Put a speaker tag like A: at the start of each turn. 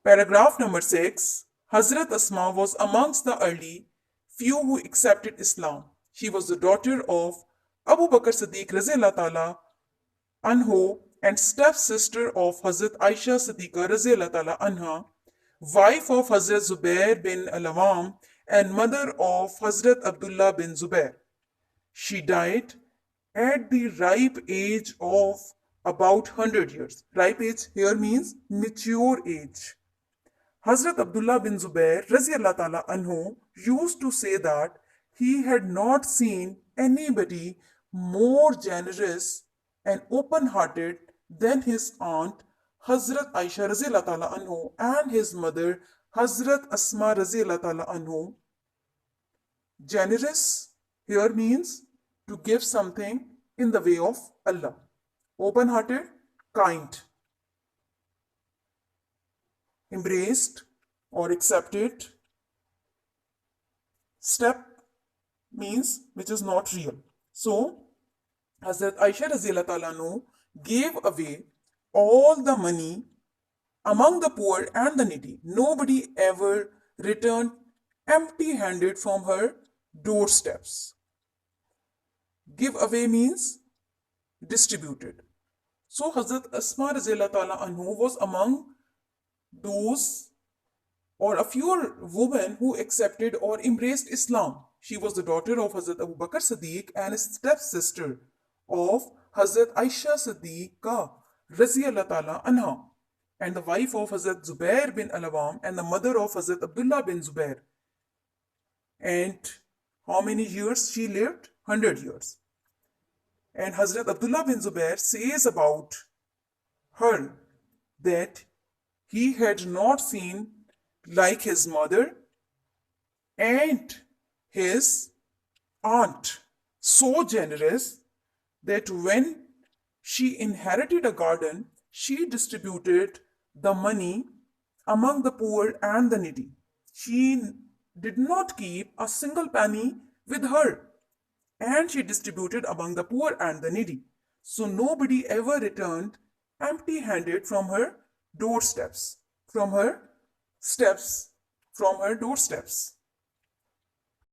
A: Paragraph number 6. Hazrat Asma was amongst the early few who accepted Islam. She was the daughter of Abu Bakr Siddiq Raziyallahu Ta'ala Anhu and step-sister of Hazrat Aisha Siddiqa Raziyallahu Ta'ala Anha, wife of Hazrat Zubair bin Al-Awam and mother of Hazrat Abdullah bin Zubair. She died at the ripe age of about 100 years. Ripe age here means mature age. Hazrat Abdullah bin Zubair Raziyallahu Ta'ala Anhu used to say that he had not seen anybody more generous and open-hearted than his aunt Hazrat Aisha Raziyallahu Ta'ala Anhu and his mother Hazrat Asma Raziyallahu Ta'ala Anhu. Generous here means to give something in the way of Allah. Open-hearted, kind. Embraced or accepted. Step means which is not real. So, Hazrat Aisha Raziyallahu Ta'ala Anhu gave away all the money among the poor and the needy. Nobody ever returned empty-handed from her doorsteps. Give away means distributed. So Hazrat Asma Raziyallahu Ta'ala Anhu was among those or a few women who accepted or embraced Islam. She was the daughter of Hazrat Abu Bakr Siddiq and step-sister of Hazrat Aisha Siddiqa Raziyallahu Ta'ala Anha and the wife of Hazrat Zubair bin Al-Awam and the mother of Hazrat Abdullah bin Zubair. And how many years she lived? 100 years. And Hazrat Abdullah bin Zubair says about her that he had not seen like his mother and his aunt so generous that when she inherited a garden, she distributed the money among the poor and the needy. She did not keep a single penny with her, and she distributed among the poor and the needy. So nobody ever returned empty-handed from her doorsteps, from her doorsteps.